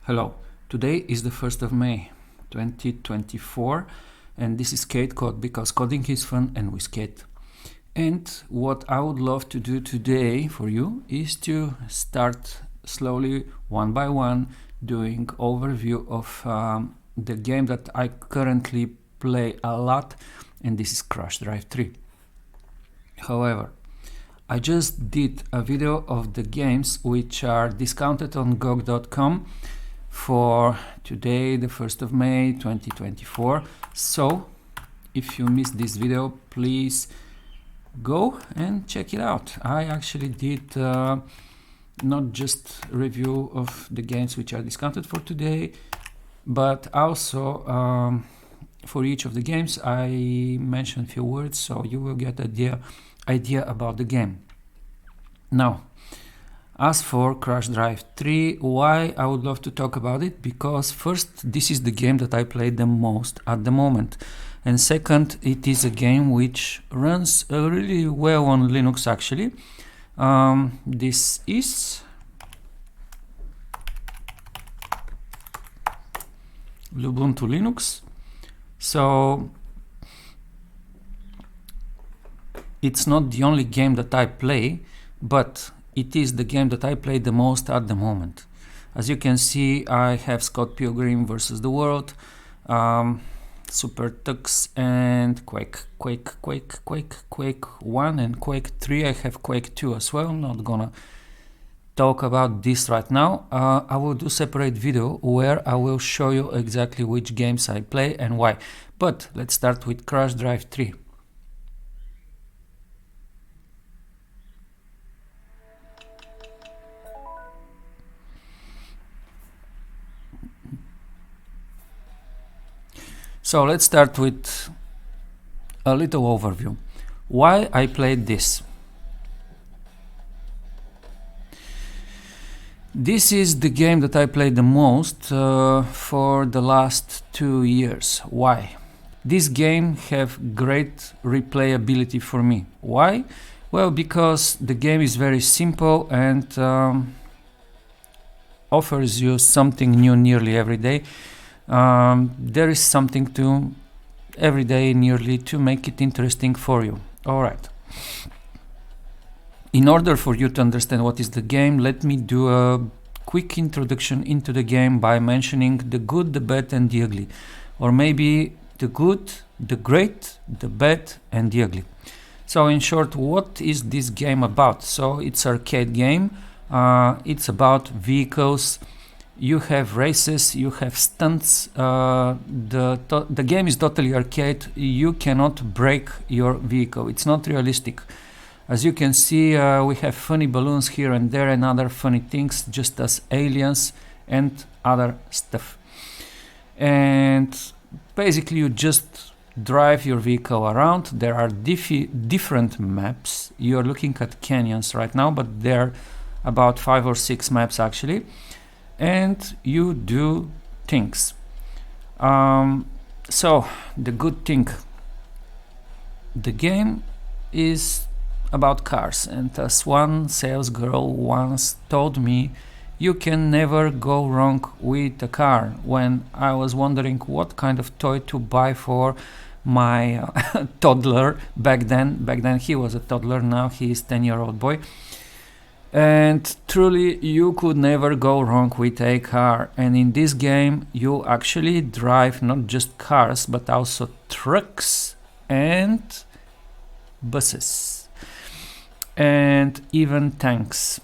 Hello, today is the 1st of May 2024 and this is SkateCode because coding is fun and we skate. And what I would love to do today for you is to start slowly one by one doing overview of the game that I currently play a lot, and this is Crash Drive 3. However, I just did a video of the games which are discounted on GOG.com for today, the 1st of May 2024. So if you missed this video, please go and check it out. I actually did not just review of the games which are discounted for today, but also for each of the games I mentioned a few words, so you will get idea about the game. Now, as for Crash Drive 3, why I would love to talk about it? Because first, this is the game that I play the most at the moment. And second, it is a game which runs really well on Linux actually. This is Ubuntu Linux. So it's not the only game that I play, but it is the game that I play the most at the moment. As you can see, I have Scott Pilgrim vs. the World, Super Tux, and Quake 1 and Quake 3. I have Quake 2 as well. I'm not gonna talk about this right now. I will do separate video where I will show you exactly which games I play and why. But let's start with Crash Drive 3. So let's start with a little overview. Why I played this. This is the game that I played the most for the last 2 years. Why? This game have great replayability for me. Why? Well, because the game is very simple and offers you something new nearly every day. There is something to every day nearly to make it interesting for you. Alright. In order for you to understand what is the game, let me do a quick introduction into the game by mentioning the good, the bad and the ugly. Or maybe the good, the great, the bad and the ugly. So in short, what is this game about? So it's an arcade game. It's about vehicles. You have races, you have stunts. The game is totally arcade. You cannot break your vehicle. It's not realistic. As you can see, we have funny balloons here and there and other funny things, just as aliens and other stuff. And basically you just drive your vehicle around. There are different maps. You're looking at canyons right now, but there are about 5 or 6 maps actually. And you do things. So the good thing, the game is about cars, and as one sales girl once told me, you can never go wrong with a car. When I was wondering what kind of toy to buy for my toddler back then he was a toddler, now he is 10-year-old boy. And truly you could never go wrong with a car. And in this game you actually drive not just cars but also trucks and buses and even tanks.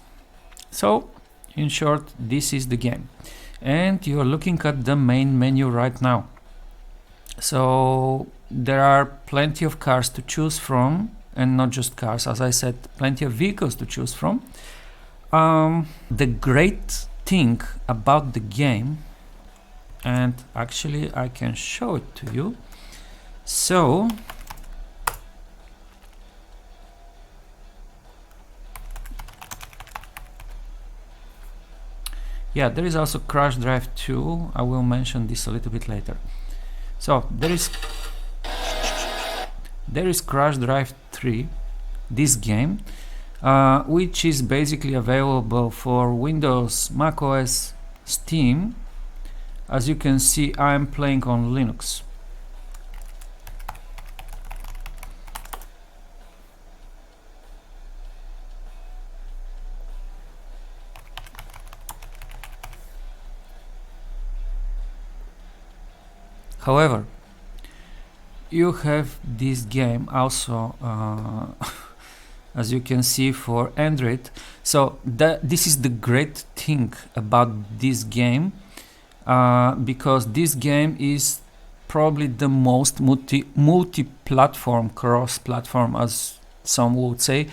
So in short, this is the game, and you're looking at the main menu right now. So there are plenty of cars to choose from, and not just cars, as I said, plenty of vehicles to choose from. The great thing about the game, and actually I can show it to you. So yeah, there is also Crash Drive 2. I will mention this a little bit later. So there is Crash Drive 3, this game, which is basically available for Windows, macOS, Steam, As you can see, I'm playing on Linux. However, you have this game also as you can see for Android. So this is the great thing about this game, because this game is probably the most multi-platform, cross-platform, as some would say,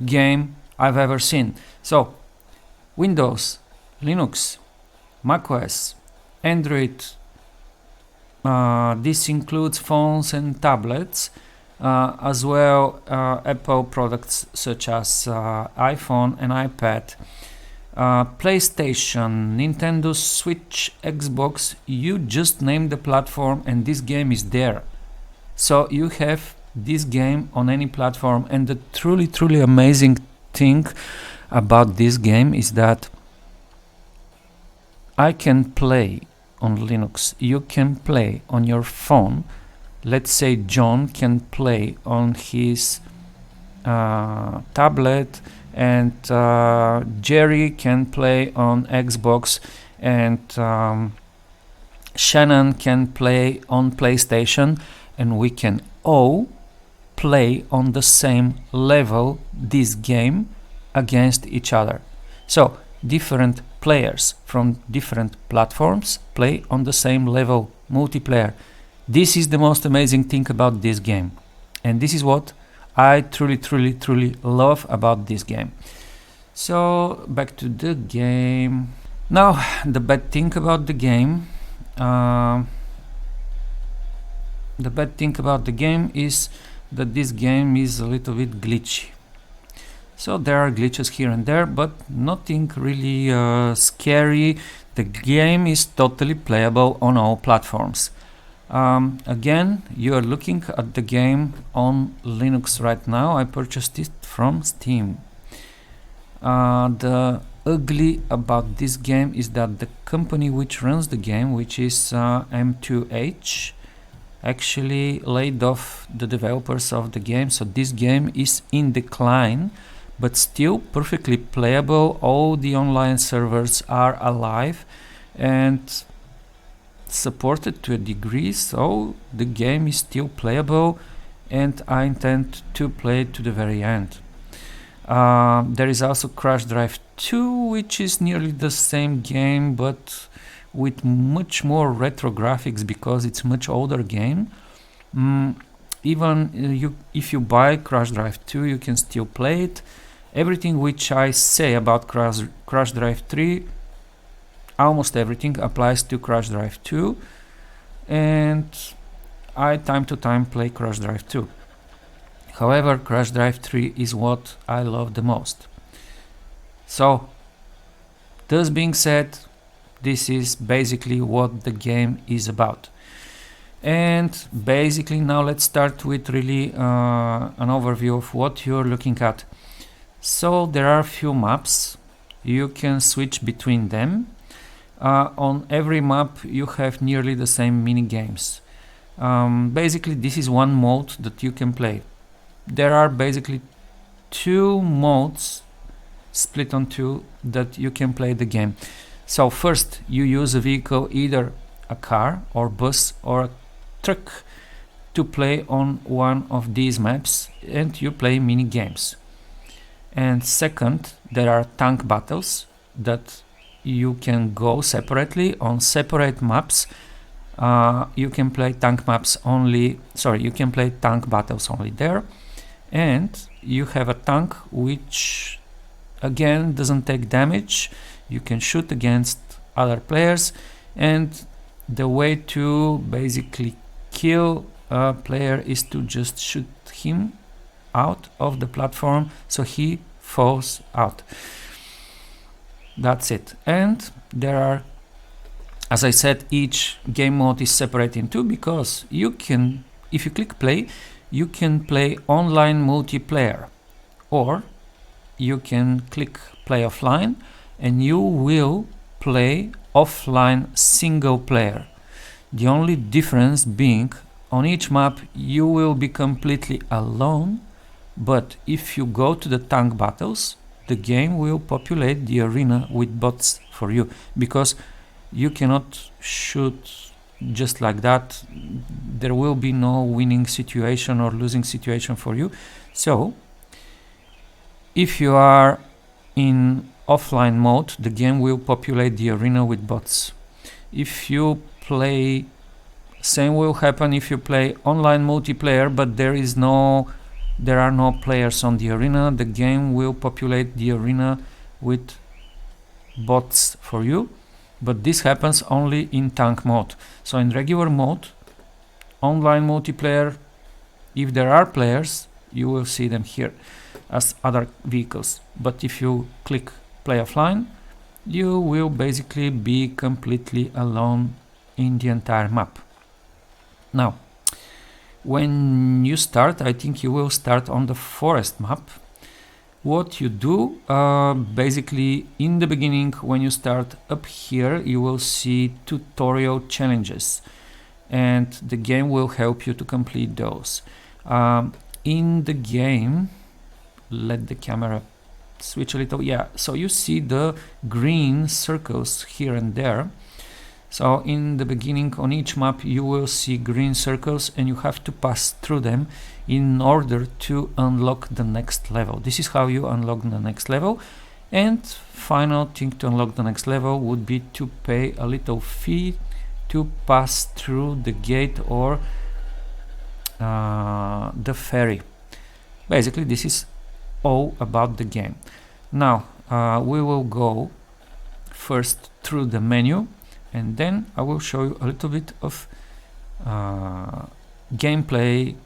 game I've ever seen. So Windows, Linux, macOS, Android, this includes phones and tablets, as well Apple products such as iPhone and iPad, PlayStation, Nintendo Switch, Xbox. You just name the platform and this game is there. So you have this game on any platform, and the truly amazing thing about this game is that I can play on Linux, you can play on your phone. Let's say John can play on his tablet, and Jerry can play on Xbox, and Shannon can play on PlayStation, and we can all play on the same level this game against each other. So different players from different platforms play on the same level, multiplayer. This is the most amazing thing about this game, and this is what I truly love about this game. So back to the game. Now the bad thing about the game, is that this game is a little bit glitchy. So there are glitches here and there, but nothing really scary. The game is totally playable on all platforms. Again, you are looking at the game on Linux right now. I purchased it from Steam. The ugly about this game is that the company which runs the game, which is M2H, actually laid off the developers of the game. So this game is in decline, but still perfectly playable. All the online servers are alive and supported to a degree, so the game is still playable, and I intend to play it to the very end. There is also Crash Drive 2, which is nearly the same game, but with much more retro graphics because it's a much older game. Even if you buy Crash Drive 2, you can still play it. Everything which I say about Crash Drive 3, almost everything applies to Crash Drive 2, and I time to time play Crash Drive 2. However, Crash Drive 3 is what I love the most. So, this being said, this is basically what the game is about. And basically now let's start with really an overview of what you're looking at. So there are a few maps, you can switch between them. On every map you have nearly the same mini games. Basically this is one mode that you can play. There are basically two modes split on two that you can play the game. So first you use a vehicle, either a car or bus or a truck, to play on one of these maps, and you play mini games. And second, there are tank battles that you can go separately on separate maps. You can play tank battles only there, and you have a tank which again doesn't take damage. You can shoot against other players, and the way to basically kill a player is to just shoot him out of the platform so he falls out. That's it. And there are, as I said, each game mode is separate in two, because you can, if you click play, you can play online multiplayer, or you can click play offline and you will play offline single player. The only difference being on each map you will be completely alone, but if you go to the tank battles, the game will populate the arena with bots for you, because you cannot shoot just like that. There will be no winning situation or losing situation for you. So if you are in offline mode, the game will populate the arena with bots. If you play, same will happen if you play online multiplayer, but there are no players on the arena, the game will populate the arena with bots for you. But this happens only in tank mode. So in regular mode, online multiplayer, if there are players, you will see them here as other vehicles. But if you click play offline, you will basically be completely alone in the entire map. Now, when you start, I think you will start on the forest map. What you do, basically in the beginning, when you start up here, you will see tutorial challenges, and the game will help you to complete those. In the game, let the camera switch a little. Yeah, so you see the green circles here and there. So in the beginning, on each map you will see green circles, and you have to pass through them in order to unlock the next level. This is how you unlock the next level. And final thing to unlock the next level would be to pay a little fee to pass through the gate or the ferry. Basically this is all about the game. Now we will go first through the menu, and then I will show you a little bit of gameplay,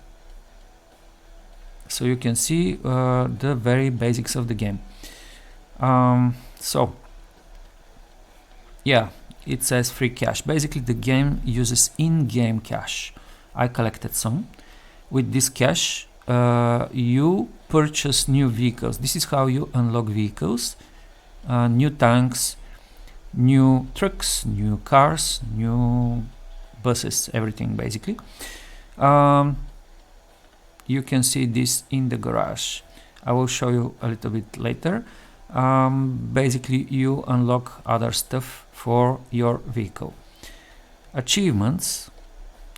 so you can see the very basics of the game. So yeah, it says free cash. Basically the game uses in-game cash. I collected some. With this cash you purchase new vehicles. This is how you unlock vehicles, new tanks, new trucks, new cars, new buses, everything basically. You can see this in the garage. I will show you a little bit later. Basically you unlock other stuff for your vehicle. Achievements.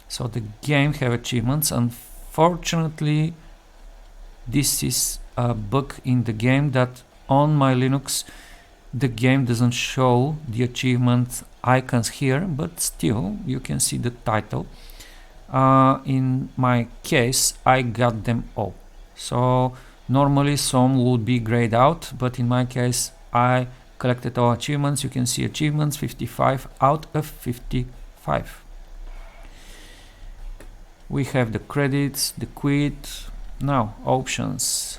So the game have achievements. Unfortunately this is a bug in the game that on my Linux the game doesn't show the achievement icons here, but still you can see the title. In my case I got them all. So normally some would be grayed out, but in my case I collected all achievements. You can see achievements 55 out of 55. We have the credits, the quit. Now options.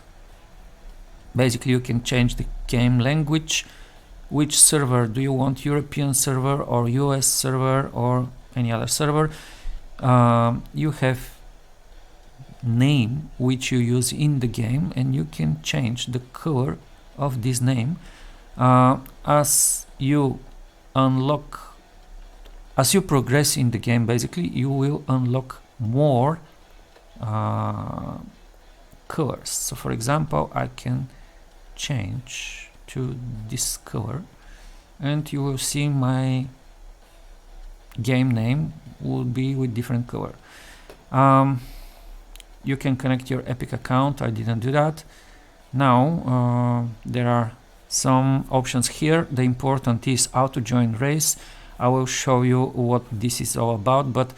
Basically you can change the game language. Which server do you want? European server or US server or any other server? You have name which you use in the game, and you can change the color of this name as you progress in the game. Basically you will unlock more colors. So for example I can change to this color, and you will see my game name will be with different color. You can connect your Epic account. I didn't do that. Now there are some options here. The important is how to join race. I will show you what this is all about, but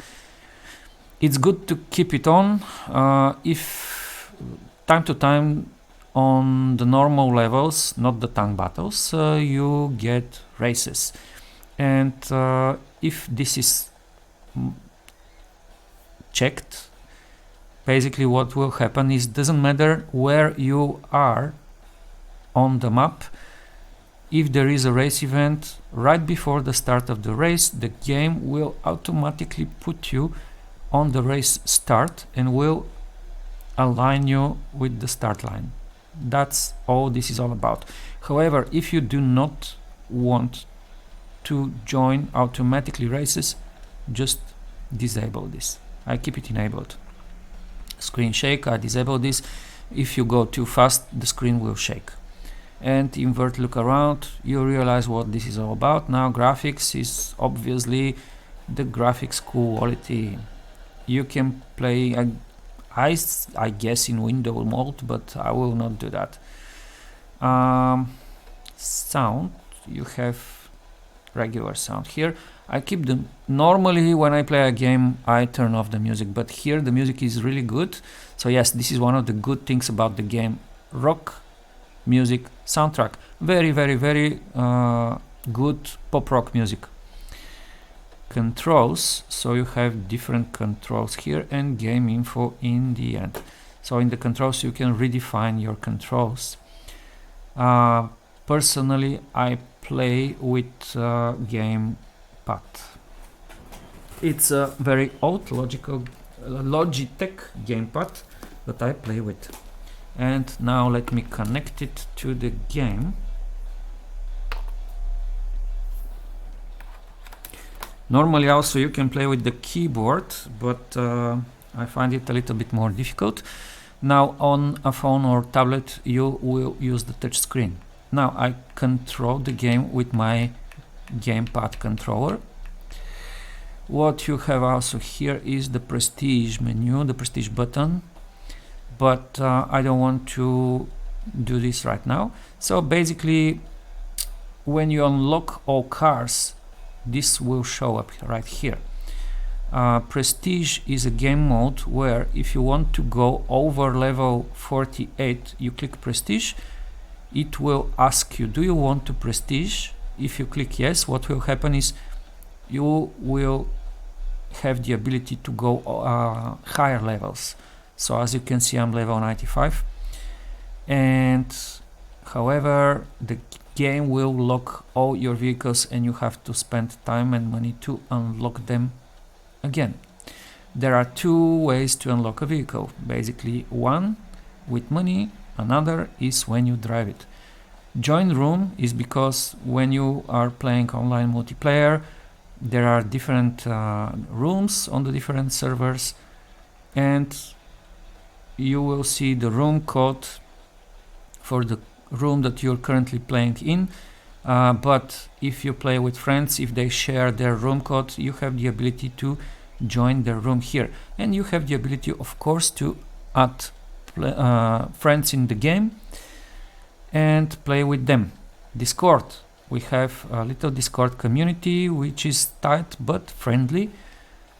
it's good to keep it on. If time to time on the normal levels, not the tank battles, you get races, and if this is checked, basically what will happen is, doesn't matter where you are on the map, if there is a race event right before the start of the race, the game will automatically put you on the race start and will align you with the start line. That's all this is all about. However, if you do not want to join automatically races, just disable this. I keep it enabled. Screen shake, I disable this. If you go too fast, the screen will shake. And invert look around, you realize what this is all about. Now graphics is obviously the graphics quality. You can play I guess in window mode, but I will not do that. Sound, you have regular sound here. I keep them. Normally when I play a game I turn off the music, but here the music is really good. So yes, this is one of the good things about the game. Rock music soundtrack, very good pop rock music. Controls, so you have different controls here, and game info in the end. So in the controls you can redefine your controls. Personally I play with gamepad. It's a very old Logitech gamepad that I play with. And now let me connect it to the game. Normally also you can play with the keyboard, but I find it a little bit more difficult. Now on a phone or tablet you will use the touch screen. Now I control the game with my gamepad controller. What you have also here is the prestige menu, the prestige button, but I don't want to do this right now. So basically when you unlock all cars, this will show up right here. Prestige is a game mode where if you want to go over level 48, you click prestige. It will ask you, do you want to prestige? If you click yes, what will happen is you will have the ability to go higher levels. So as you can see, I'm level 95, and however the game will lock all your vehicles and you have to spend time and money to unlock them again. There are two ways to unlock a vehicle, basically one with money, another is when you drive it. Join room is because when you are playing online multiplayer there are different rooms on the different servers, and you will see the room code for the room that you're currently playing in, but if you play with friends, if they share their room code, you have the ability to join their room here, and you have the ability of course to add friends in the game and play with them. Discord, we have a little Discord community which is tight but friendly,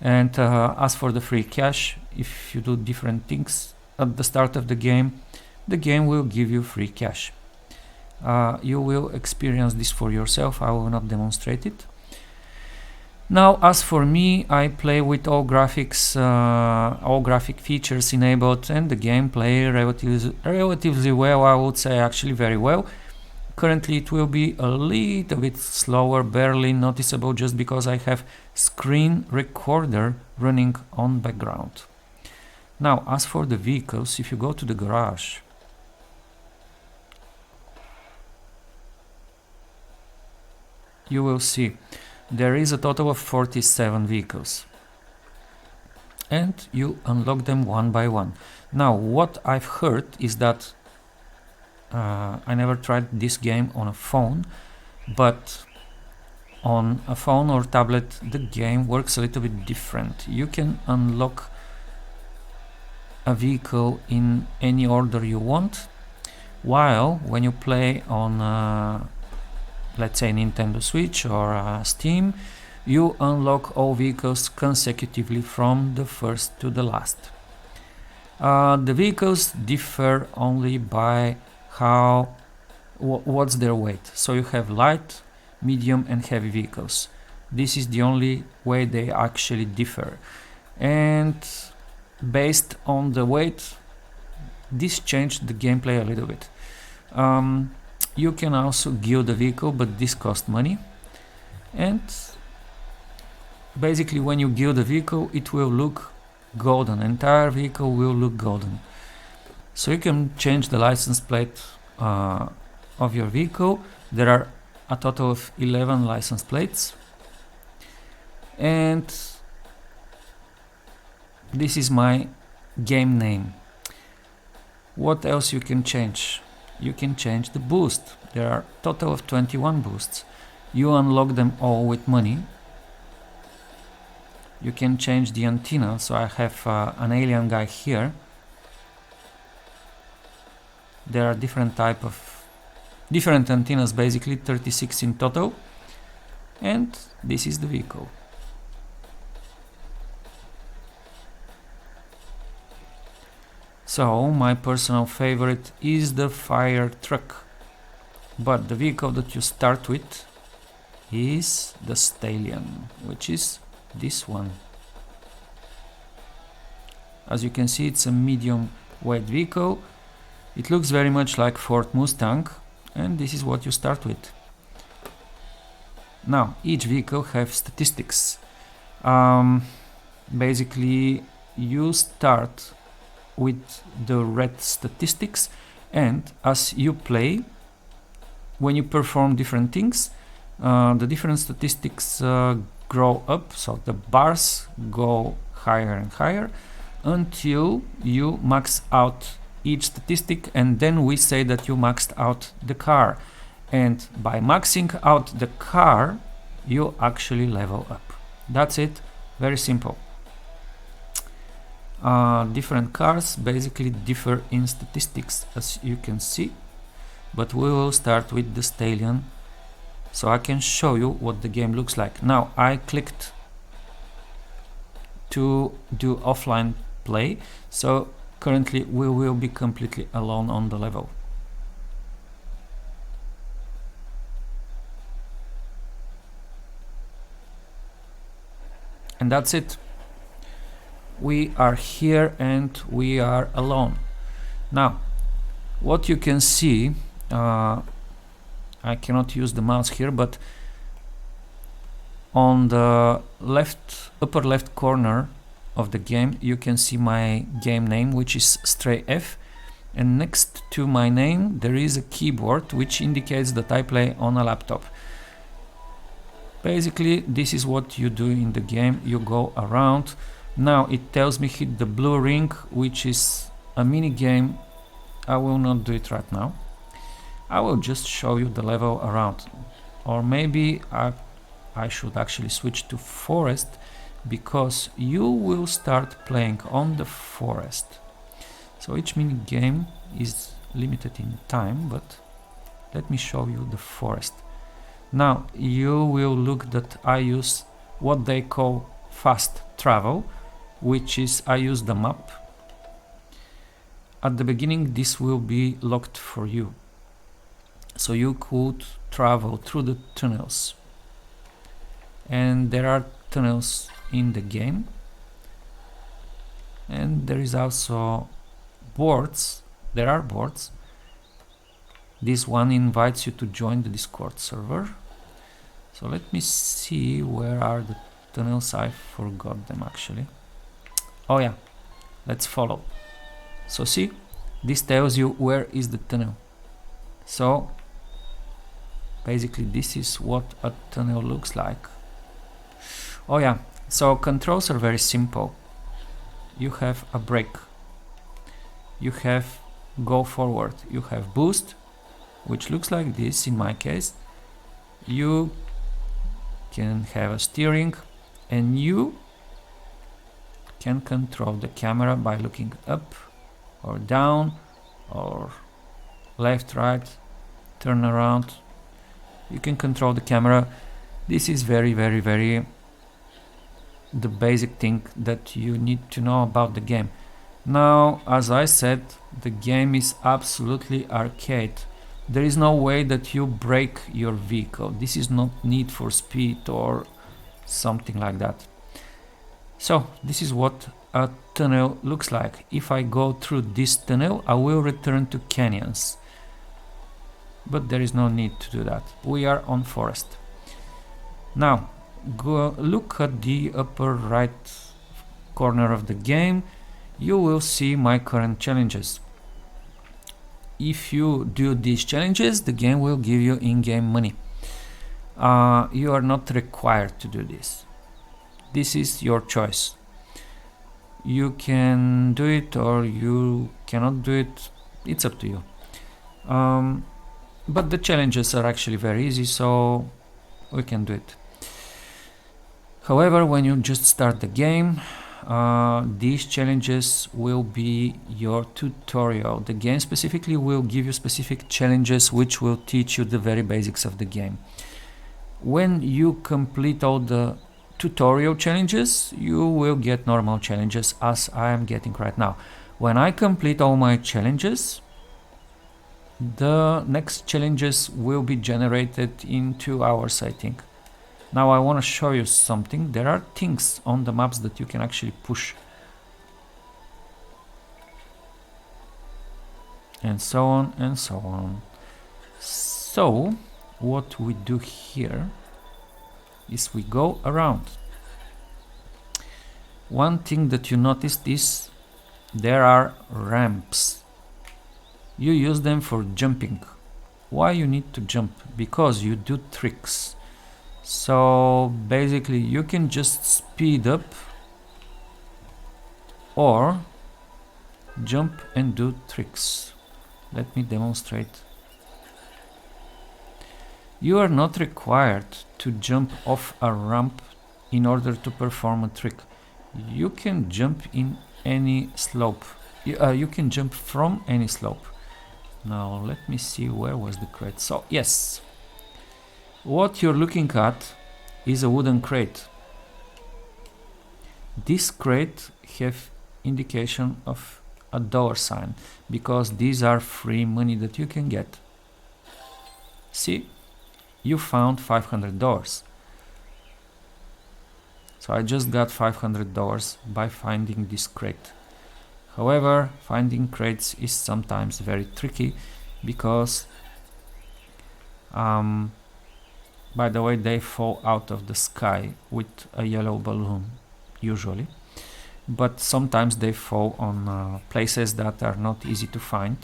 and as for the free cash, if you do different things at the start of the game will give you free cash. You will experience this for yourself, I will not demonstrate it. Now as for me, I play with all graphics, all graphic features enabled, and the game play relatively well, I would say actually very well. Currently it will be a little bit slower, barely noticeable, just because I have screen recorder running on background. Now as for the vehicles, if you go to the garage, you will see there is a total of 47 vehicles, and you unlock them one by one. Now what I've heard is that I never tried this game on a phone, but on a phone or tablet the game works a little bit different. You can unlock a vehicle in any order you want, while when you play on let's say Nintendo Switch or Steam, you unlock all vehicles consecutively from the first to the last. The vehicles differ only by what's their weight. So you have light, medium and heavy vehicles. This is the only way they actually differ, and based on the weight this changed the gameplay a little bit. You can also gild the vehicle, but this costs money, and basically when you gild the vehicle it will look golden, entire vehicle will look golden. So you can change the license plate of your vehicle. There are a total of 11 license plates, and this is my game name. What else you can change? You can change the boost. There are a total of 21 boosts. You unlock them all with money. You can change the antenna, so I have an alien guy here. There are different antennas, basically 36 in total, and this is the vehicle. So my personal favorite is the fire truck, but the vehicle that you start with is the stallion, which is this one. As you can see, it's a medium weight vehicle. It looks very much like Ford Mustang, and this is what you start with. Now, each vehicle has statistics. Basically, you start with the red statistics, and as you play, when you perform different things, the different statistics grow up, so the bars go higher and higher until you max out each statistic, and then we say that you maxed out the car, and by maxing out the car you actually level up. That's it, very simple. Different cars basically differ in statistics, as you can see, but we will start with the stallion so I can show you what the game looks like. Now I clicked to do offline play, so currently we will be completely alone on the level. And that's it. We are here and we are alone. Now, what you can see, I cannot use the mouse here, but on the upper left corner of the game you can see my game name, which is Stray F, and next to my name there is a keyboard which indicates that I play on a laptop. Basically this is what you do in the game. You go around. Now it tells me hit the blue ring, which is a mini game. I will not do it right now. I will just show you the level around, or maybe I should actually switch to forest, because you will start playing on the forest. So each mini game is limited in time, but let me show you the forest. Now you will look that I use what they call fast travel, which is I use the map. At the beginning this will be locked for you, so you could travel through the tunnels, and there are tunnels in the game, and there is also boards. There are boards. This one invites you to join the Discord server. So let me see, where are the tunnels? I forgot them actually. Oh yeah, let's follow. So see, this tells you where is the tunnel. So basically this is what a tunnel looks like. Oh yeah, so controls are very simple. You have a brake, you have go forward, you have boost, which looks like this in my case. You can have a steering, and you can control the camera by looking up or down or left, right, turn around. You can control the camera. This is very the basic thing that you need to know about the game. Now, as I said, the game is absolutely arcade. There is no way that you break your vehicle. This is not Need for Speed or something like that. So this is what a tunnel looks like. If I go through this tunnel, I will return to canyons, but there is no need to do that. We are on forest. Now go look at the upper right corner of the game. You will see my current challenges. If you do these challenges, the game will give you in-game money. you are not required to do this. This is your choice. You can do it or you cannot do it. It's up to you. But the challenges are actually very easy, so we can do it. However, when you just start the game, these challenges will be your tutorial. The game specifically will give you specific challenges which will teach you the very basics of the game. When you complete all the tutorial challenges, you will get normal challenges as I am getting right now. When I complete all my challenges, the next challenges will be generated in 2 hours, I think. Now I want to show you something. There are things on the maps that you can actually push. And so on and so on. So what we do here is we go around. One thing that you noticed is there are ramps. You use them for jumping. Why you need to jump? Because you do tricks. So basically you can just speed up or jump and do tricks. Let me demonstrate. You are not required to jump off a ramp in order to perform a trick. You can jump in any slope. You can jump from any slope. Now let me see, where was the crate? So yes, what you're looking at is a wooden crate. This crate have indication of a dollar sign because these are free money that you can get. See, you found $500. So I just got $500 by finding this crate. However, finding crates is sometimes very tricky because by the way, they fall out of the sky with a yellow balloon usually, but sometimes they fall on places that are not easy to find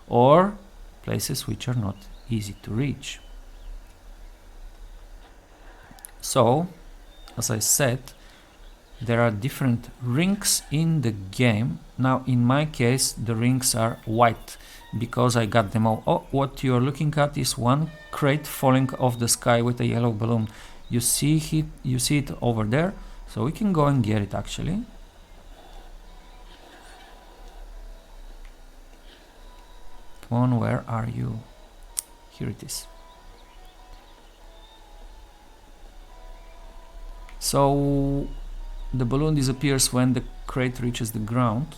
or places which are not easy to reach. So as I said, there are different rings in the game. Now in my case the rings are white because I got them all. Oh, what you are looking at is one crate falling off the sky with a yellow balloon. You see it over there, so we can go and get it actually. Come on, where are you? Here it is. So the balloon disappears when the crate reaches the ground.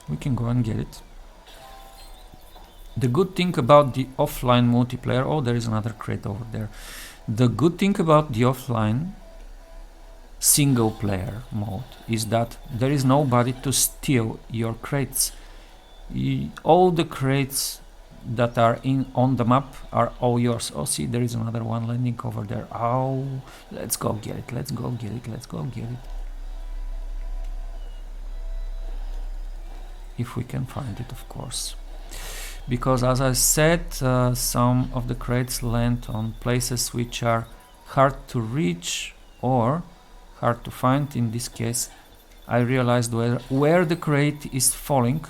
We can go and get it. The good thing about the offline multiplayer, oh, there is another crate over there. The good thing about the offline single player mode is that there is nobody to steal your crates. All the crates that are on the map are all yours. Oh, see, there is another one landing over there. Oh, let's go get it, let's go get it, let's go get it. If we can find it, of course. Because as I said, some of the crates land on places which are hard to reach or hard to find. In this case, I realized where the crate is falling,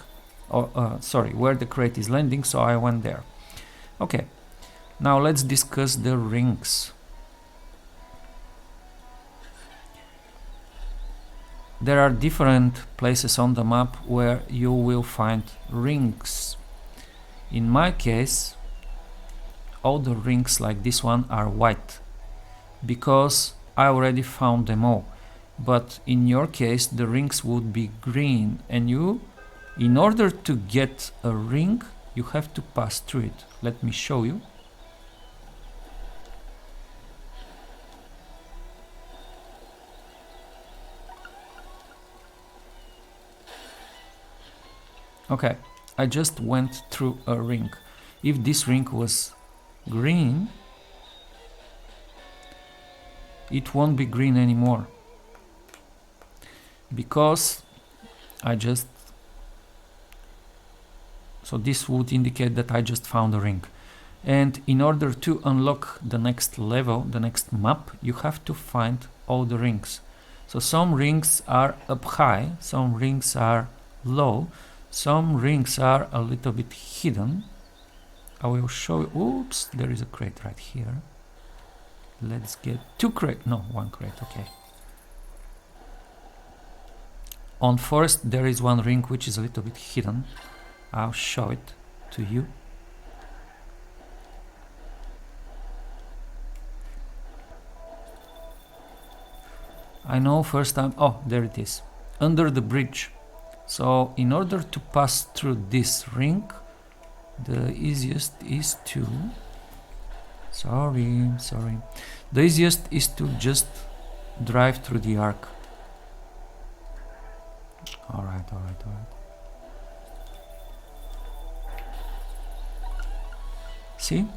or sorry, where the crate is landing, so I went there. Okay, now let's discuss the rings. There are different places on the map where you will find rings. In my case, all the rings like this one are white because I already found them all. But in your case, the rings would be green, and you, in order to get a ring, you have to pass through it. Let me show you. Okay, I just went through a ring. If this ring was green, it won't be green anymore because so this would indicate that I just found a ring. And in order to unlock the next level, the next map, you have to find all the rings. So some rings are up high, some rings are low, some rings are a little bit hidden. I will show you. Oops, there is a crate right here. Let's get one crate, okay. On forest there is one ring which is a little bit hidden. I'll show it to you. I know first time, oh, there it is, under the bridge. So in order to pass through this ring, the easiest is to, the easiest is to just drive through the arc. Alright. See?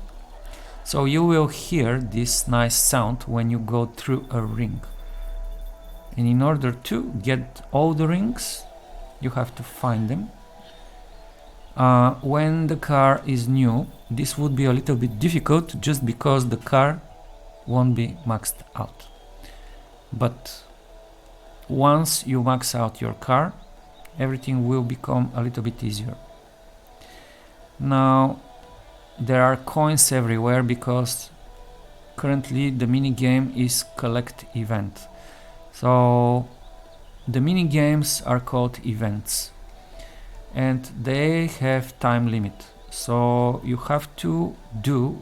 So you will hear this nice sound when you go through a ring. And in order to get all the rings, you have to find them. When the car is new, this would be a little bit difficult just because the car won't be maxed out. But once you max out your car, everything will become a little bit easier. Now, there are coins everywhere because currently the mini game is collect event. So the mini games are called events and they have time limit. So you have to do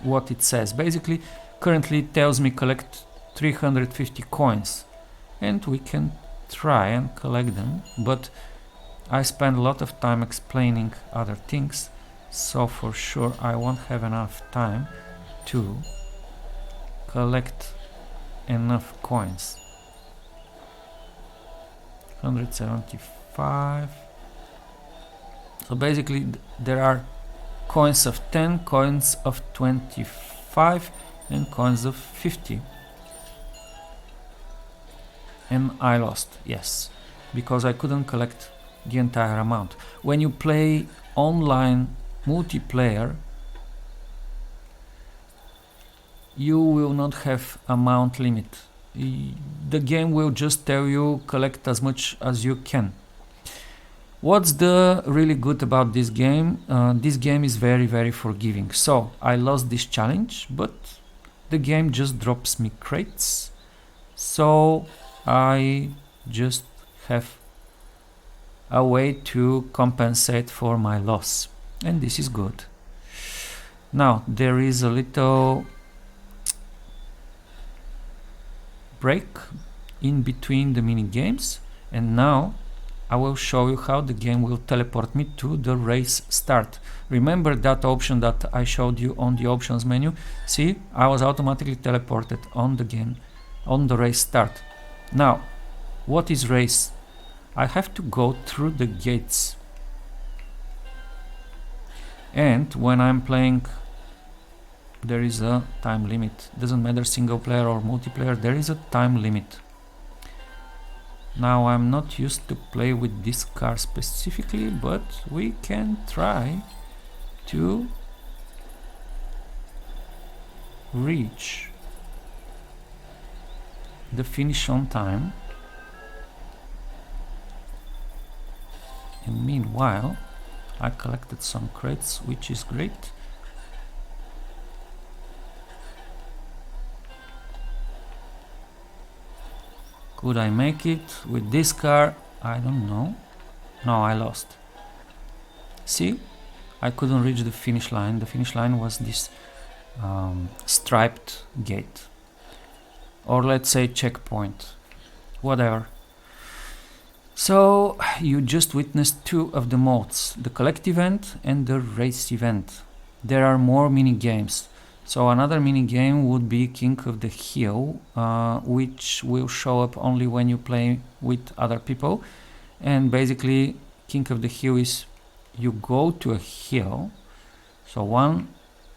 what it says. Basically, currently it tells me collect 350 coins and we can try and collect them, but I spend a lot of time explaining other things, so for sure I won't have enough time to collect enough coins. 175. So basically there are coins of 10, coins of 25 and coins of 50. And I lost, yes, because I couldn't collect the entire amount. When you play online multiplayer, you will not have amount limit. The game will just tell you collect as much as you can. What's the really good about this game? This game is very forgiving. So I lost this challenge, but the game just drops me crates, so I just have a way to compensate for my loss, and this is good. Now there is a little break in between the mini games, and now I will show you how the game will teleport me to the race start. Remember that option that I showed you on the options menu? See, I was automatically teleported on the game, on the race start. Now, what is race? I have to go through the gates. And when I'm playing, there is a time limit. Doesn't matter single player or multiplayer, there is a time limit. Now I'm not used to play with this car specifically, but we can try to reach the finish on time. And meanwhile, I collected some crates, which is great. Could I make it with this car? I don't know. No, I lost. See, I couldn't reach the finish line. The finish line was this striped gate, or let's say checkpoint, whatever. So you just witnessed two of the modes, the collect event and the race event. There are more mini games. So another mini game would be King of the Hill, which will show up only when you play with other people. And basically King of the Hill is you go to a hill. So one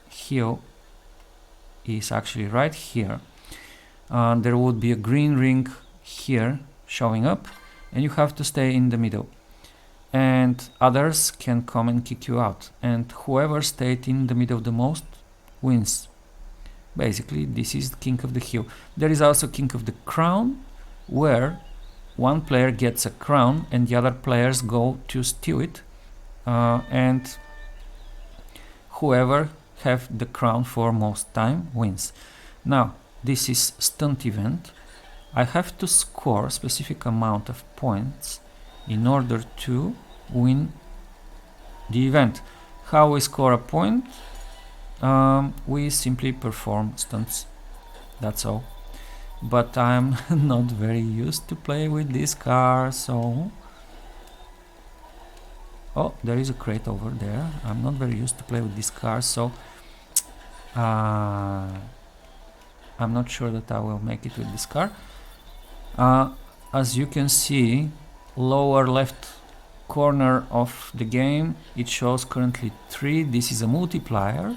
hill is actually right here. There would be a green ring here showing up, and you have to stay in the middle. and others can come and kick you out, and whoever stayed in the middle the most wins. Basically, this is king of the hill. There is also king of the crown, where one player gets a crown and the other players go to steal it, and whoever have the crown for most time wins. Now, this is stunt event. I have to score a specific amount of points in order to win the event. How we score a point? We simply perform stunts, that's all. But I'm not very used to play with this car, so... Oh, there is a crate over there. I'm not very used to play with this car, so I'm not sure that I will make it with this car. As you can see, lower left corner of the game, it shows currently 3. This is a multiplier.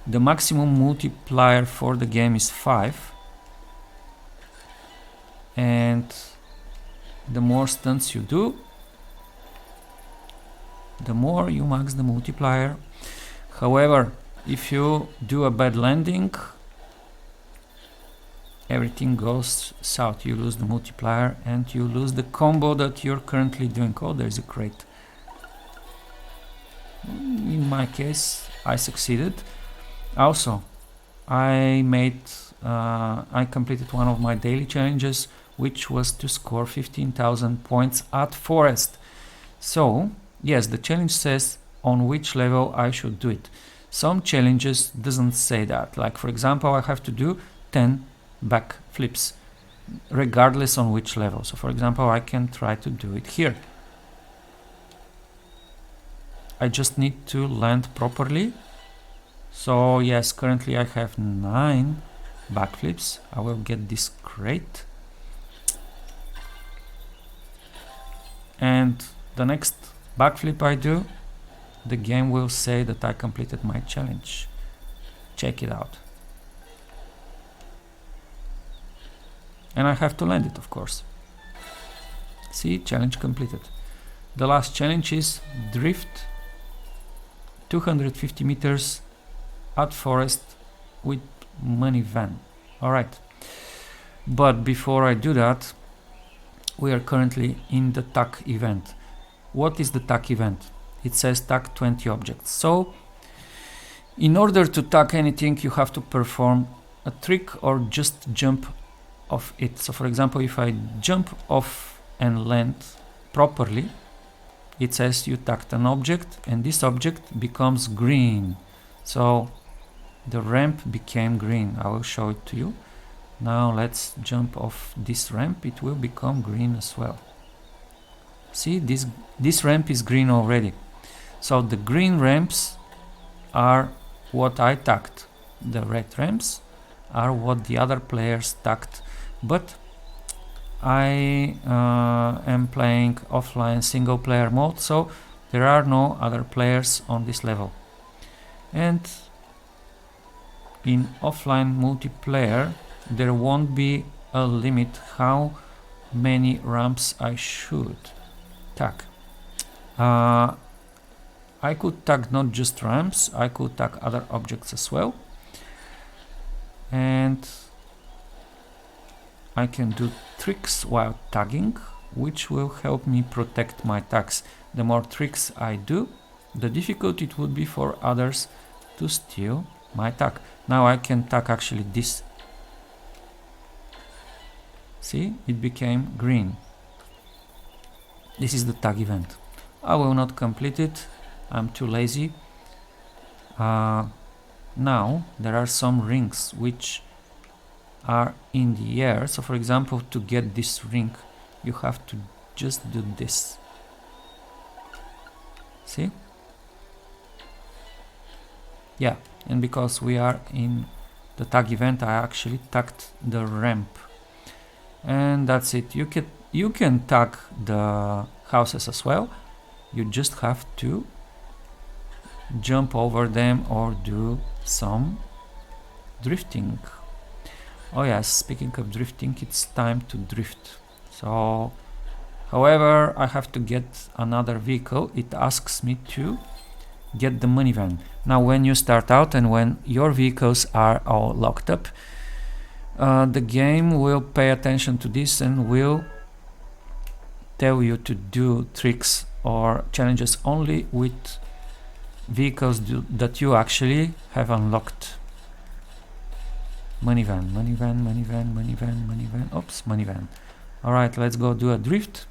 The maximum multiplier for the game is 5. And the more stunts you do, the more you max the multiplier. However, if you do a bad landing, everything goes south. You lose the multiplier and you lose the combo that you're currently doing. Oh, there's a crate. In my case, I succeeded. Also, I completed one of my daily challenges, which was to score 15,000 points at forest. So, yes, the challenge says on which level I should do it. Some challenges doesn't say that. Like, for example, I have to do 10 back flips, regardless on which level. So, for example, I can try to do it here. I just need to land properly. So, yes, currently I have 9 backflips. I will get this crate. And the next backflip I do, the game will say that I completed my challenge. Check it out. And I have to land it, of course. See, challenge completed. The last challenge is drift 250 meters at forest with money van. Alright. But before I do that, we are currently in the tag event. What is the tag event? It says tag 20 objects. So, in order to tag anything, you have to perform a trick or just jump off it. So, for example, if I jump off and land properly, it says you tagged an object, and this object becomes green. So, the ramp became green. I will show it to you. Now let's jump off this ramp. It will become green as well. See, this ramp is green already. So the green ramps are what I tagged. The red ramps are what the other players tagged. But I am playing offline single player mode, so there are no other players on this level. And in offline multiplayer, there won't be a limit how many ramps I should tag. I could tag not just ramps, I could tag other objects as well. And I can do tricks while tagging, which will help me protect my tags. The more tricks I do, the difficult it would be for others to steal my tag. Now I can tag actually this. See, it became green. This is the tag event. I will not complete it. I'm too lazy. Now there are some rings which are in the air. So for example, to get this ring, you have to just do this. See? Yeah, and because we are in the tag event, I actually tagged the ramp. And that's it. You can tag the houses as well. You just have to jump over them or do some drifting. Oh yes, speaking of drifting, it's time to drift. So However, I have to get another vehicle. It asks me to get the minivan. Now when you start out and when your vehicles are all locked up, the game will pay attention to this and will tell you to do tricks or challenges only with vehicles that you actually have unlocked. Minivan, minivan, minivan, minivan, minivan, oops, minivan. Alright, let's go do a drift.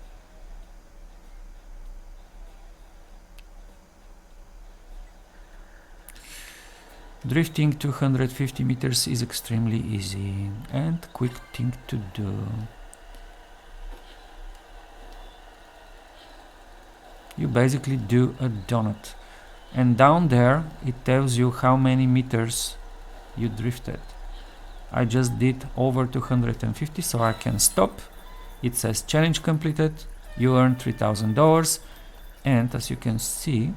Drifting 250 meters is extremely easy and quick thing to do. You basically do a donut, and down there it tells you how many meters you drifted. I just did over 250, so I can stop. It says challenge completed, you earn $3,000, and as you can see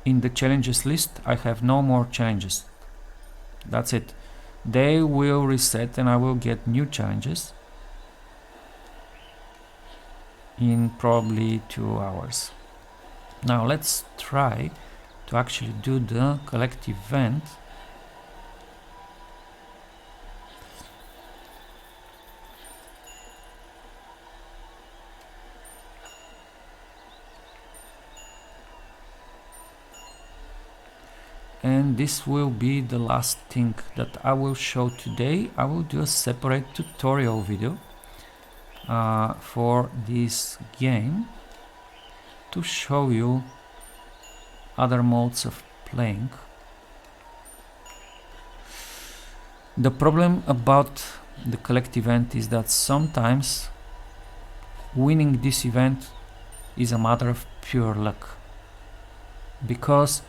in the challenges list I have no more challenges. That's it. They will reset and I will get new challenges in probably 2 hours. Now let's try to actually do the collect event. And this will be the last thing that I will show today. I will do a separate tutorial video for this game to show you other modes of playing. The problem about the collect event is that sometimes winning this event is a matter of pure luck, because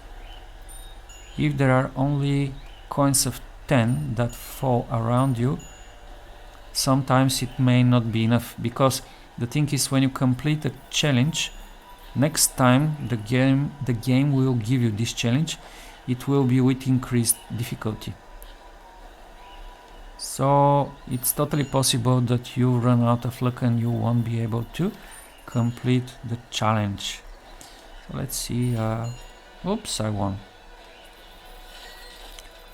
if there are only coins of 10 that fall around you, sometimes it may not be enough, because the thing is, when you complete a challenge, next time the game will give you this challenge, it will be with increased difficulty. So it's totally possible that you run out of luck and you won't be able to complete the challenge. So let's see. Oops, I won.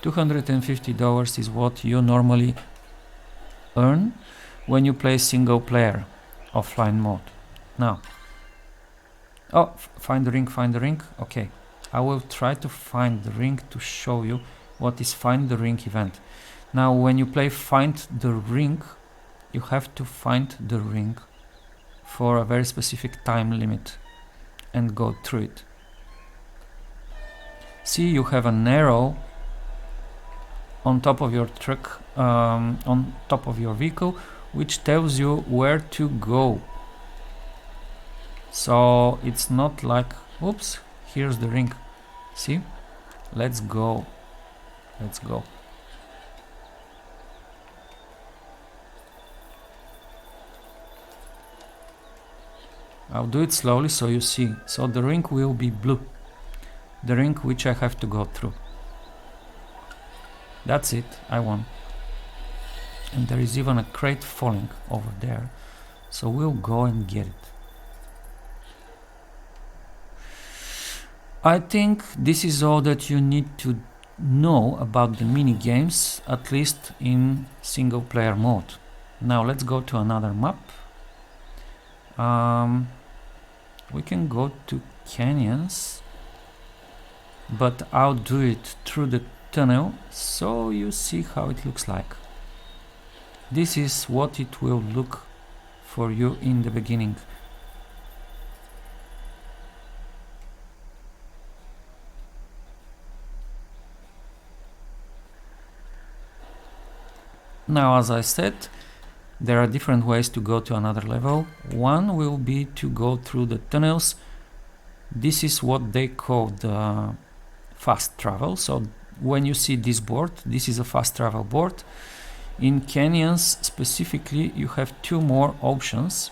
$250 is what you normally earn when you play single player offline mode. Now, oh, find the ring. Okay, I will try to find the ring to show you what is find the ring event. Now when you play find the ring, you have to find the ring for a very specific time limit and go through it. See, you have an arrow on top of your truck, on top of your vehicle, which tells you where to go. So it's not like, oops, here's the ring. See, let's go. I'll do it slowly so you see. So the ring will be blue, the ring which I have to go through. That's it, I won. And there is even a crate falling over there, so we'll go and get it. I think this is all that you need to know about the mini games, at least in single player mode. Now let's go to another map. We can go to canyons, but I'll do it through the tunnel so you see how it looks like. This is what it will look for you in the beginning. Now, as I said, there are different ways to go to another level. One will be to go through the tunnels. This is what they call the fast travel. So when you see this board, this is a fast travel board. In canyons specifically, you have two more options.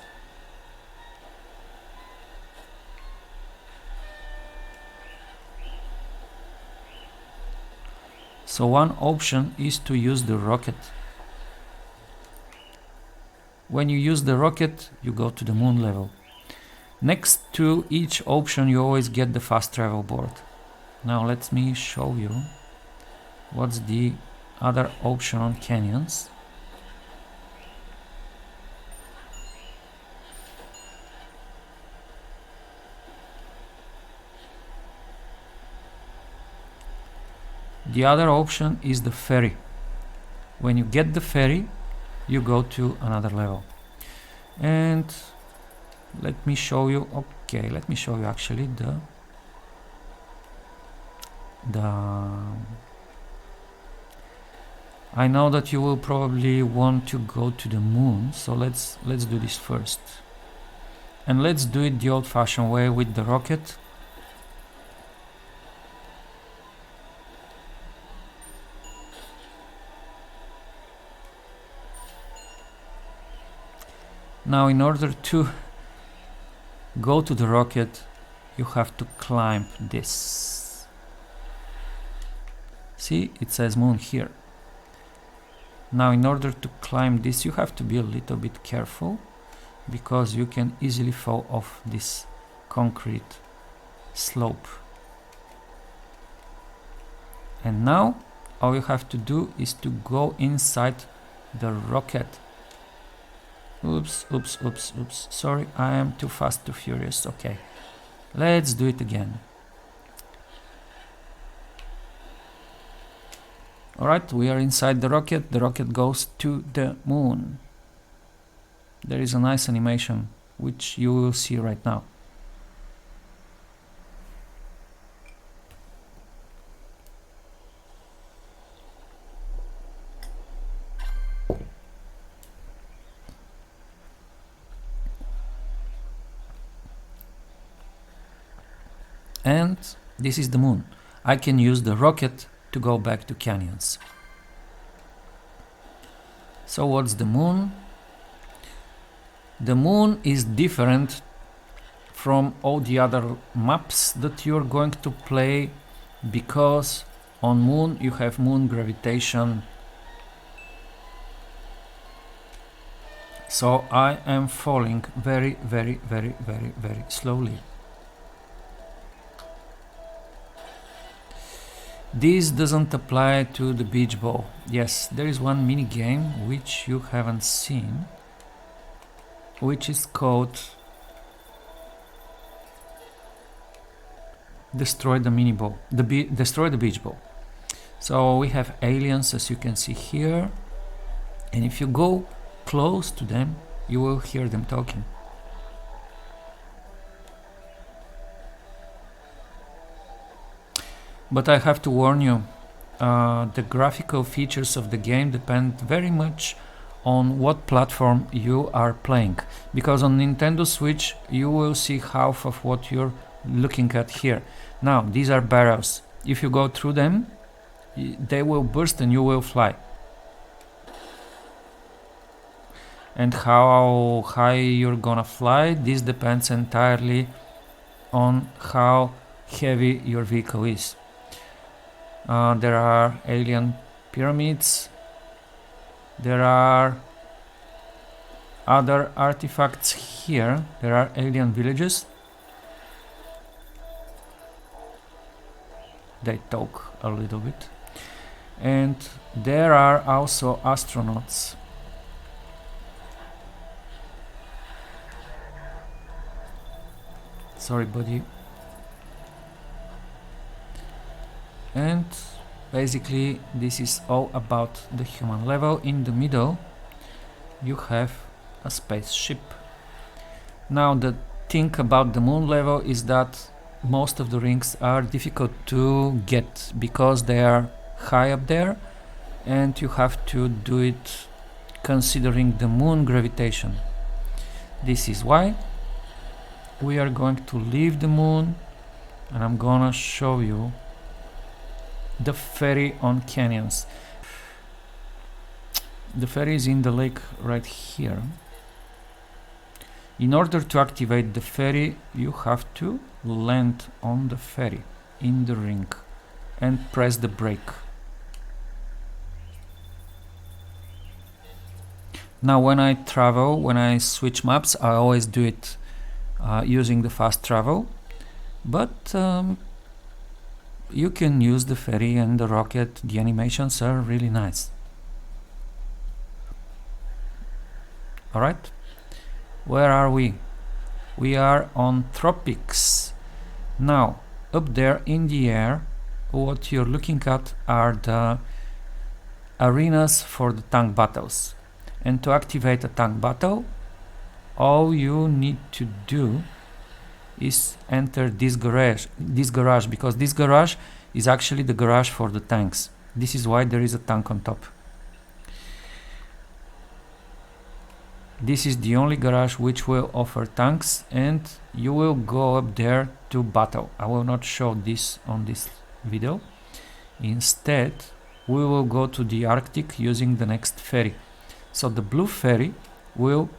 So one option is to use the rocket. When you use the rocket, you go to the moon level. Next to each option, you always get the fast travel board. Now let me show you what's the other option on canyons. The other option is the ferry. When you get the ferry, you go to another level. And let me show you, okay, let me show you actually I know that you will probably want to go to the moon, so let's do this first. And let's do it the old-fashioned way with the rocket. Now, in order to go to the rocket, you have to climb this. See, it says moon here. Now, in order to climb this, you have to be a little bit careful, because you can easily fall off this concrete slope. And now, all you have to do is to go inside the rocket. Oops, oops, oops, oops. Sorry, I am too fast, too furious. Okay, let's do it again. Alright, we are inside the rocket. The rocket goes to the moon. There is a nice animation, which you will see right now. And this is the moon. I can use the rocket to go back to canyons. So what's the moon? The moon is different from all the other maps that you're going to play, because on moon you have moon gravitation. So I am falling very, very, very, very, very slowly. This doesn't apply to the beach ball. Yes, there is one mini game which you haven't seen, which is called Destroy the Mini Ball, Destroy the Beach Ball. So we have aliens, as you can see here, and if you go close to them, you will hear them talking. But I have to warn you, the graphical features of the game depend very much on what platform you are playing, because on Nintendo Switch you will see half of what you're looking at here. Now, these are barrels. If you go through them, they will burst and you will fly. And how high you're gonna fly, this depends entirely on how heavy your vehicle is. There are alien pyramids. There are other artifacts here. There are alien villages. They talk a little bit. And there are also astronauts. Sorry, buddy. And basically this is all about the human level. In the middle you have a spaceship. Now the thing about the moon level is that most of the rings are difficult to get because they are high up there, and you have to do it considering the moon gravitation. This is why we are going to leave the moon, and I'm gonna show you the ferry on canyons. The ferry is in the lake right here. In order to activate the ferry, you have to land on the ferry in the ring and press the brake. Now when I travel, when I switch maps, I always do it using the fast travel, but you can use the ferry and the rocket. The animations are really nice. Alright, where are we? We are on Tropics. Now, up there in the air, what you're looking at are the arenas for the tank battles. And to activate a tank battle, all you need to do is enter this garage, because this garage is actually the garage for the tanks. This is why there is a tank on top. This is the only garage which will offer tanks, and you will go up there to battle. I will not show this on this video. Instead, we will go to the Arctic using the next ferry. So the blue ferry will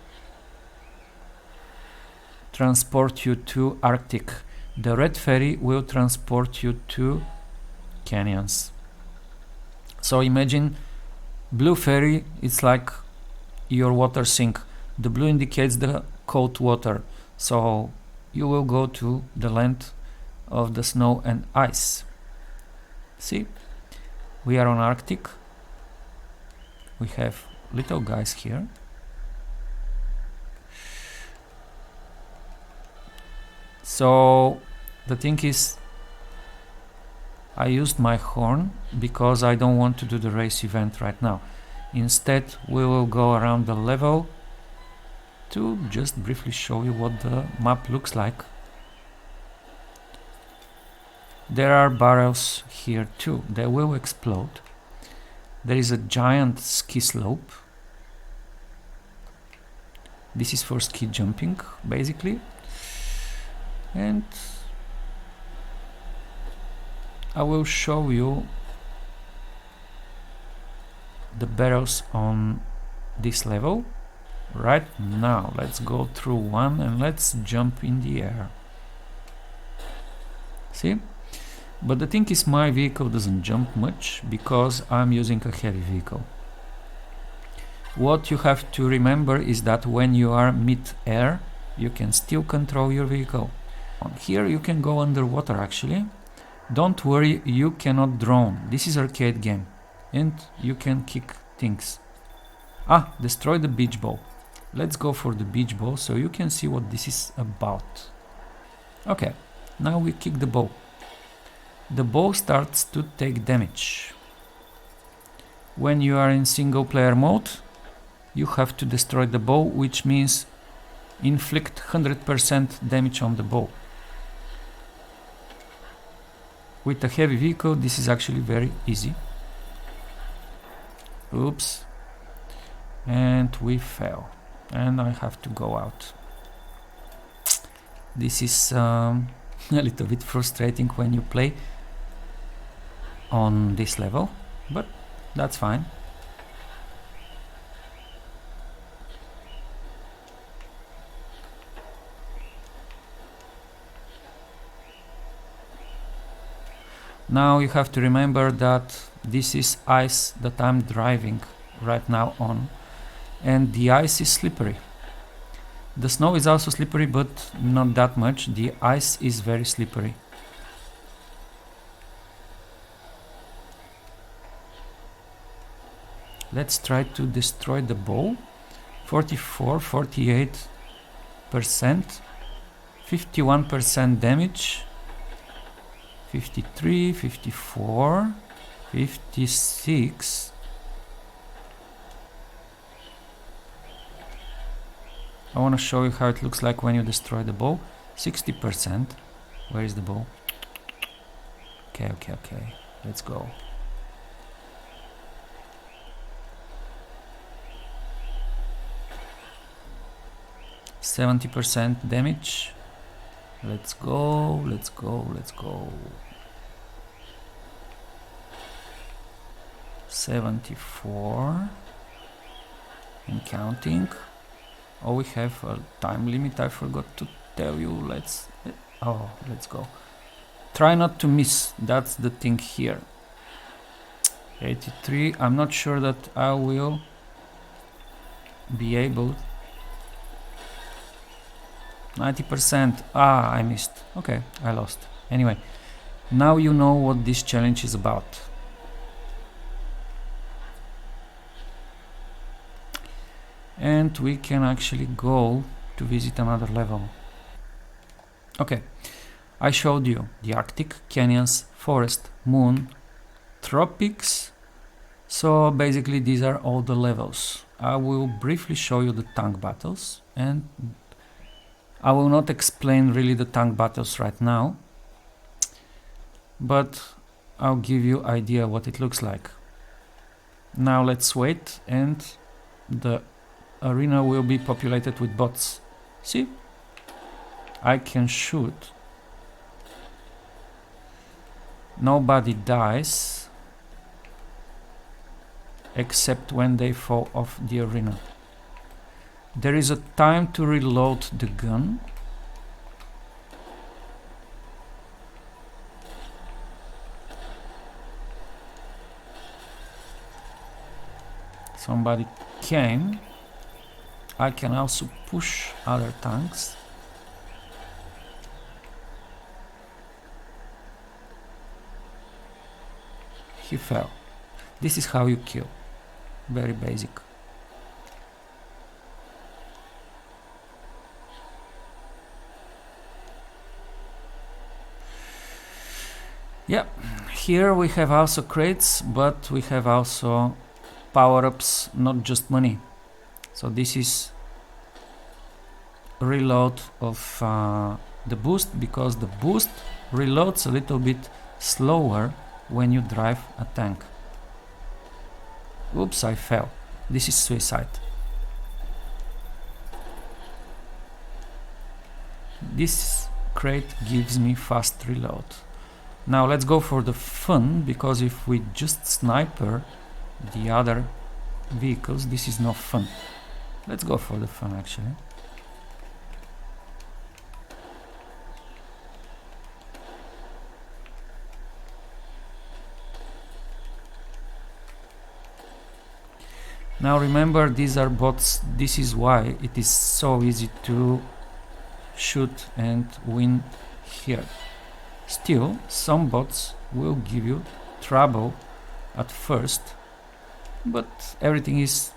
transport you to Arctic. The red ferry will transport you to canyons. So imagine blue ferry, it's like your water sink. The blue indicates the cold water, so you will go to the land of the snow and ice. See, we are on Arctic. We have little guys here. So the thing is, I used my horn because I don't want to do the race event right now. Instead, we will go around the level to just briefly show you what the map looks like. There are barrels here too. They will explode. There is a giant ski slope. This is for ski jumping, basically. And I will show you the barrels on this level right now. Let's go through one and let's jump in the air. See? But the thing is, my vehicle doesn't jump much because I'm using a heavy vehicle. What you have to remember is that when you are mid-air, you can still control your vehicle. Here you can go underwater actually. Don't worry, you cannot drown. This is arcade game and you can kick things. Destroy the beach ball. Let's go for the beach ball so you can see what this is about. Okay, now we kick the ball. The ball starts to take damage. When you are in single player mode, you have to destroy the ball, which means inflict 100% damage on the ball. With a heavy vehicle, this is actually very easy. Oops. And we fell. And I have to go out. This is a little bit frustrating when you play on this level, but that's fine. Now you have to remember that this is ice that I'm driving right now on, and the ice is slippery. The snow is also slippery, but not that much. The ice is very slippery. Let's try to destroy the ball. 44, 48%, 51% damage. 53, 54, 56. I want to show you how it looks like when you destroy the ball. 60%. Where is the ball? Okay. Let's go. %70 damage. Let's go. 74 and counting. Oh, we have a time limit. I forgot to tell you. Let's go. Try not to miss. That's the thing here. 83. I'm not sure that I will be able. 90%. Ah, I missed. Okay, I lost. Anyway, now you know what this challenge is about. And we can actually go to visit another level. Okay, I showed you the Arctic, canyons, forest, moon, tropics. So basically these are all the levels. I will briefly show you the tank battles, and I will not explain really the tank battles right now, but I'll give you idea what it looks like. Now let's wait, and the arena will be populated with bots. See? I can shoot. Nobody dies except when they fall off the arena. There is a time to reload the gun. Somebody came. I can also push other tanks. He fell. This is how you kill. Very basic. Yeah, here we have also crates, but we have also power-ups, not just money. So this is reload of the boost, because the boost reloads a little bit slower when you drive a tank. Oops, I fell. This is suicide. This crate gives me fast reload. Now let's go for the fun, because if we just sniper the other vehicles, this is no fun. Let's go for the fun actually. Now remember, these are bots. This is why it is so easy to shoot and win here. Still, some bots will give you trouble at first, but everything is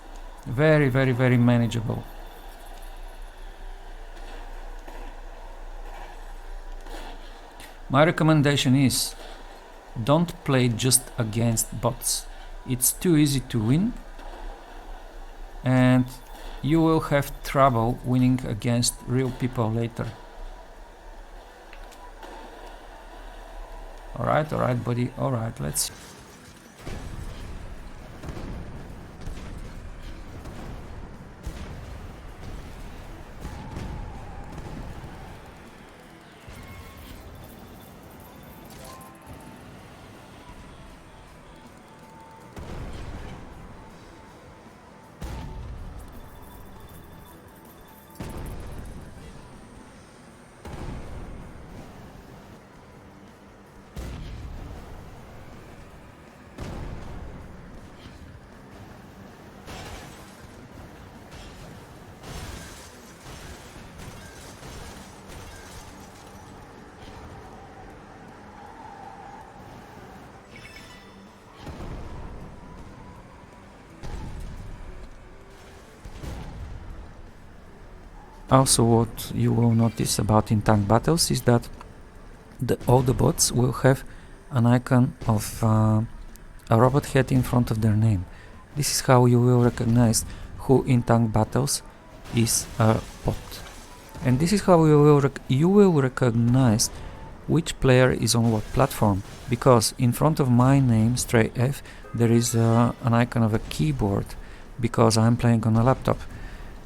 very manageable. My recommendation is, don't play just against bots. It's too easy to win, and you will have trouble winning against real people later. Alright, buddy, alright, let's see. Also, what you will notice about in tank battles is that all the bots will have an icon of a robot head in front of their name. This is how you will recognize who in tank battles is a bot. And this is how you will recognize which player is on what platform, because in front of my name, Stray F, there is an icon of a keyboard, because I'm playing on a laptop.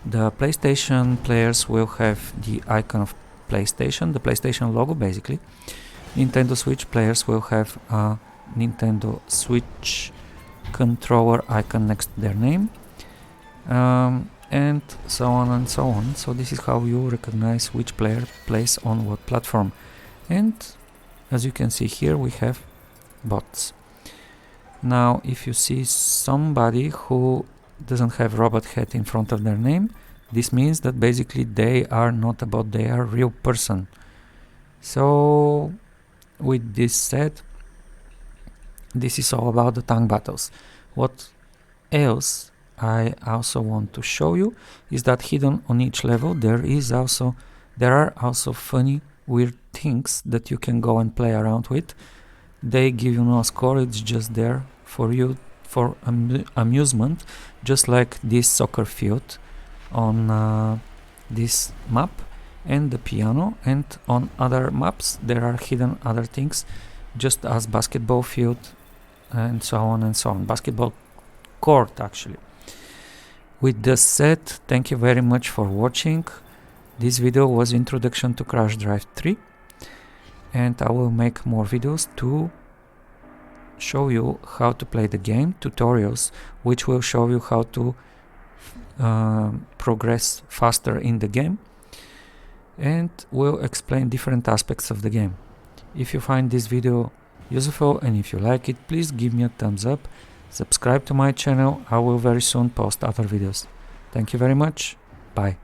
The PlayStation players will have the icon of PlayStation, the PlayStation logo basically. Nintendo Switch players will have a Nintendo Switch controller icon next to their name, and so on and so on. So this is how you recognize which player plays on what platform. And as you can see here, we have bots. Now if you see somebody who doesn't have robot head in front of their name, this means that basically they are not a bot, they are a real person. So with this said, this is all about the tank battles. What else I also want to show you is that hidden on each level there are also funny, weird things that you can go and play around with. They give you no score, it's just there for you for amusement, just like this soccer field on this map and the piano, and on other maps there are hidden other things, just as basketball field and so on and so on, basketball court actually. With this said, thank you very much for watching. This video was introduction to Crash Drive 3, and I will make more videos to show you how to play the game, tutorials which will show you how to progress faster in the game, and will explain different aspects of the game. If you find this video useful and if you like it, please give me a thumbs up, subscribe to my channel. I will very soon post other videos. Thank you very much. Bye.